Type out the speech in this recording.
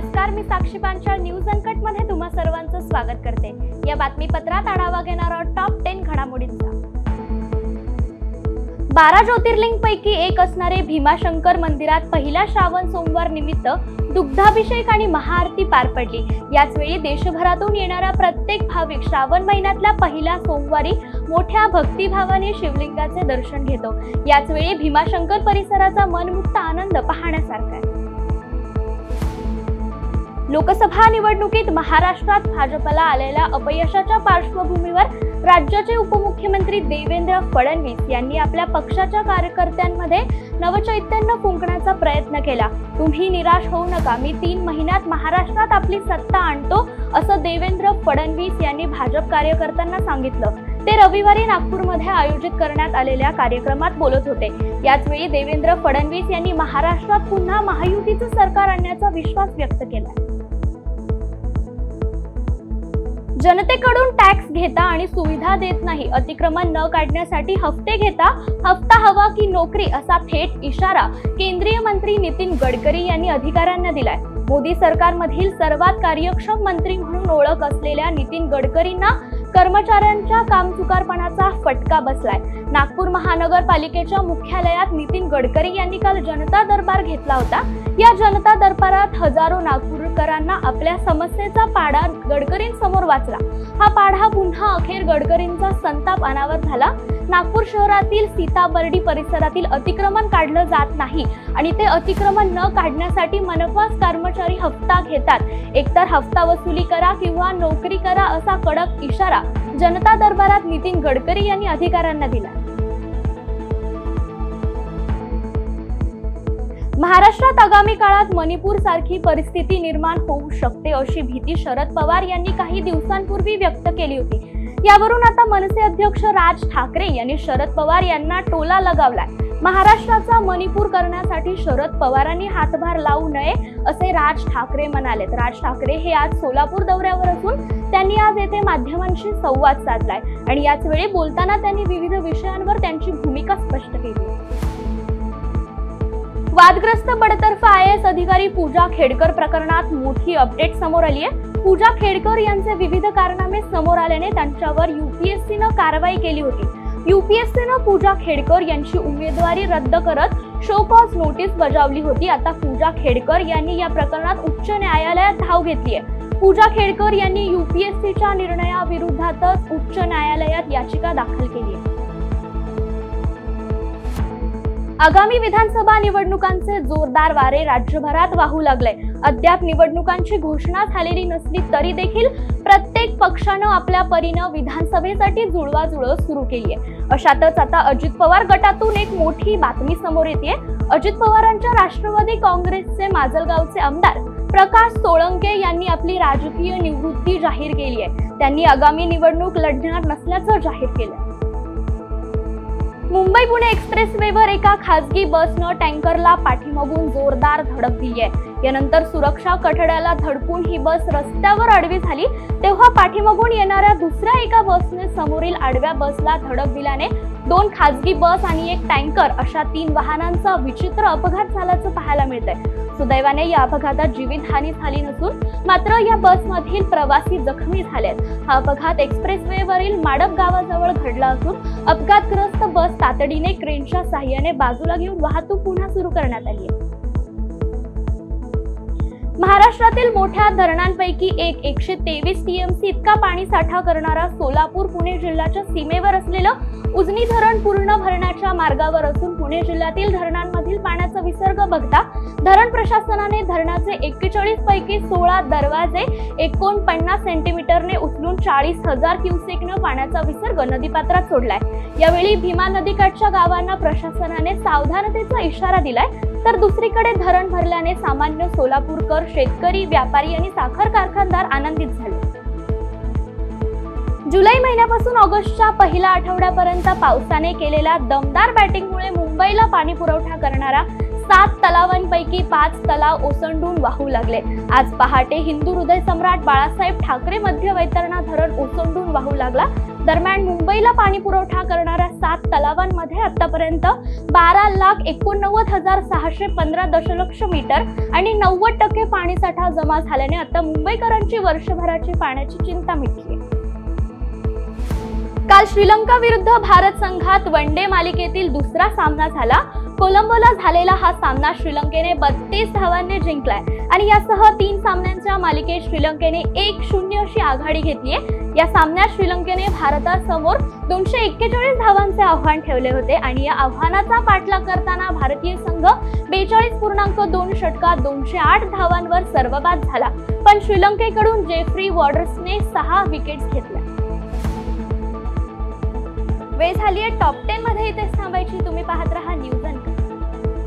नमस्कार, मी साक्षी Panchal news uncut मध्ये तुम्हा सर्वांचं स्वागत करते। या बातमीपत्रात आढावा घेणार आहोत टॉप 10 घडामोडींचा। 12 ज्योतिर्लिंग पैकी एक असणारे भीमाशंकर मंदिरात पहिला श्रावण सोमवार निमित्त दुग्धाभिषेक आणि महाआरती पार पडली। याच वेळी देशभरातून येणारा प्रत्येक भाविक श्रावण महिन्यातल्या पहिल्या सोमवारी मोठ्या भक्तिभावाने शिवलिंगाचे दर्शन घेतो। याच वेळी भीमाशंकर परिसराचा मनमुक्त आनंद पाहण्यासारखा आहे। लोकसभा निवडणुकीत महाराष्ट्रात भाजपला आलेल्या अपयशाच्या पार्श्वभूमीवर राज्याचे उपमुख्यमंत्री देवेंद्र फडणवीस यांनी आपल्या पक्षाच्या कार्यकर्त्यांमध्ये नवचैतन्य फुंकण्याचा प्रयत्न केला। तुम्ही निराश होऊ नका, मी 3 महिन्यात महाराष्ट्रात आपली सत्ता आणतो, असं देवेंद्र फडणवीस यांनी भाजप कार्यकर्त्यांना सांगितलं। ते रविवारी नागपूरमध्ये आयोजित करण्यात आलेल्या कार्यक्रमात बोलत होते। याच वेळी देवेंद्र फडणवीस यांनी महाराष्ट्रात पुन्हा महायुतीचं सरकार आणण्याचा विश्वास व्यक्त केला। जनतेकडून टॅक्स घेता आणि सुविधा देत नाही, अतिक्रमण न काढण्यासाठी हफ्ते घेता, हफ्ता हवा की नोकरी, असा थेट इशारा केंद्रीय मंत्री नितीन गडकरी यांनी अधिकाऱ्यांना दिलाय। मोदी सरकारमधील सर्वात कार्यक्षम मंत्री म्हणून ओळख असलेल्या नितीन गडकरींना कर्मचाऱ्यांच्या कामचुकारपणाचा फटका बसलाय। नागपूर महानगरपालिकेच्या मुख्यालयात नितीन गडकरी यांनी काल जनता दरबार घेतला होता। या जनता दरबारात हजारो नागपूरकरांना आपल्या समस्येचा पाढा गडकरींसमोर वाचला। हा पाढा पुन्हा अखेर गडकरींचा संताप अनावर झाला। नागपूर शहरातील सीताबर्डी परिसरातील अतिक्रमण काढलं जात नाही आणि ते अतिक्रमण न काढण्यासाठी मनपा कर्मचारी हप्ता घेतात। एकतर हप्ता वसुली करा किंवा नोकरी करा, असा कडक इशारा जनता दरबारात नितीन गडकरी यांनी अधिकाऱ्यांना दिला। महाराष्ट्रात आगामी काळात मणिपूर सारखी परिस्थिती निर्माण होऊ शकते अशी भीती शरद पवार यांनी काही दिवसांपूर्वी व्यक्त केली होती। यावरून आता मनसे अध्यक्ष राज ठाकरे यांनी शरद पवार यांना टोला लगावलाय। महाराष्ट्राचा मणिपूर करण्यासाठी शरद पवारांनी हातभार लावू नये, असे राज ठाकरे म्हणालेत। राज ठाकरे हे आज सोलापूर दौऱ्यावर असून त्यांनी आज येथे माध्यमांशी संवाद साधलाय आणि याच वेळी बोलताना त्यांनी विविध विषयांवर त्यांची भूमिका स्पष्ट केली। वादग्रस्त बडतर्फ IAS अधिकारी पूजा खेडकर प्रकरणात मोठी अपडेट समोर आली आहे। पूजा खेडकर यांचे विविध कारनामे समोर आल्याने त्यांच्यावर UPSCनं कारवाई केली होती। UPSCनं पूजा खेडकर यांची उमेदवारी रद्द करत शो कॉज नोटीस बजावली होती। आता पूजा खेडकर यांनी या प्रकरणात उच्च न्यायालयात धाव घेतली आहे। पूजा खेडकर यांनी UPSCच्या निर्णयाविरोधातच उच्च न्यायालयात याचिका दाखल केली आहे। आगामी विधानसभा निवडणुकांचे जोरदार वारे राज्यभरात वाहू लागले। अद्याप निवडणुकांची घोषणा झालेली नसली तरी देखील प्रत्येक पक्षानं आपल्या परीनं विधानसभेसाठी जुळवाजुळव सुरू केली आहे। अशातच आता अजित पवार गटातून एक मोठी बातमी समोर येते। अजित पवारांच्या राष्ट्रवादी काँग्रेसचे माजलगावचे आमदार प्रकाश सोळंके यांनी आपली राजकीय निवृत्ती जाहीर केली आहे। त्यांनी आगामी निवडणूक लढणार नसल्याचं जाहीर केलं। मुंबई पुणे एक्सप्रेसवेवर एका खासगी बसनं टँकरला पाठीमागून जोरदार धडक दिली आहे। यानंतर सुरक्षा कठड्याला धडकून ही बस रस्त्यावर आडवी झाली, तेव्हा पाठीमागून येणाऱ्या दुसऱ्या एका बसने समोरील आडव्या बसला धडक दिल्याने 2 खासगी बस आणि एक टँकर अशा 3 वाहनांचा विचित्र अपघात झाल्याचं पाहायला मिळतंय। सुदैवाने या अपघातात जीवितहानी झाली नसून मात्र या बसमधील प्रवासी जखमी झालेत। हा अपघात एक्सप्रेसवेवरील माडप गावाजवळ घडला असून अपघातग्रस्त बस तातडीने क्रेनच्या साहाय्याने बाजूला घेऊन वाहतूक पुन्हा सुरू करण्यात आली आहे। महाराष्ट्रातील मोठ्या धरणांपैकी एक 123 TMC इतका पाणी साठा करणारा सोलापूर पुणे जिल्ह्याच्या सीमेवर असलेलं उजनी धरण पूर्ण भरण्याच्या मार्गावर असून पुणे जिल्ह्यातील धरणांमधील पाण्याचा विसर्ग बघता धरण प्रशासनाने धरणाचे 41 पैकी 16 दरवाजे 49 सेंटीमीटरने उचलून 40,000 क्युसेकनं पाण्याचा विसर्ग नदीपात्रात सोडलाय। यावेळी भीमा नदीकाठच्या गावांना प्रशासनाने सावधानतेचा इशारा दिलाय, तर दुसरीकडे धरण भरल्याने सामान्य सोलापूरकर, शेतकरी, व्यापारी आणि साखर कारखानदार आनंदित झाले। जुलै महिन्यापासून ऑगस्टच्या पहिल्या आठवड्यापर्यंत पावसाने केलेल्या दमदार बॅटिंगमुळे मुंबईला पाणी पुरवठा करणारा 7 तलावांपैकी 5 तलाव ओसंडून वाहू लागले। आज पहाटे हिंदू हृदय सम्राट बाळासाहेब ठाकरे मध्य वैतरणा धरण ओसंडून वाहू लागला, दरम्यान मुंबईला पाणी पुरवठा करणाऱ्या 7 तलावांमध्ये आतापर्यंत 12,89,615 दशलक्ष मीटर आणि 90% पाणीसाठा जमा झाल्याने आता मुंबईकरांची वर्षभराची पाण्याची चिंता मिटली. काल श्रीलंका विरुद्ध भारत संघात वन डे मालिकेतील दुसरा सामना झाला. कोलंबोला झालेला हा सामना श्रीलंकेने 32 धावांनी जिंकलाय आणि यासह 3 सामन्यांच्या मालिकेत श्रीलंकेने 1-0 अशी आघाडी घेतलीये. या सामन्यात श्रीलंकेने भारतासमोर 241 धावांचे आव्हान ठेवले होते आणि या आव्हानाचा पाठलाग करताना भारतीय संघ 42.2 षटकात 208 धावांवर सर्वबाद झाला. पण श्रीलंकेकडून जेफ्री वॉर्डर्सने 6 विकेट्स घेतल्या. वेळ झालीये टॉप 10 मध्ये इथेच थांबायची. तुम्ही पाहत रहा न्यूज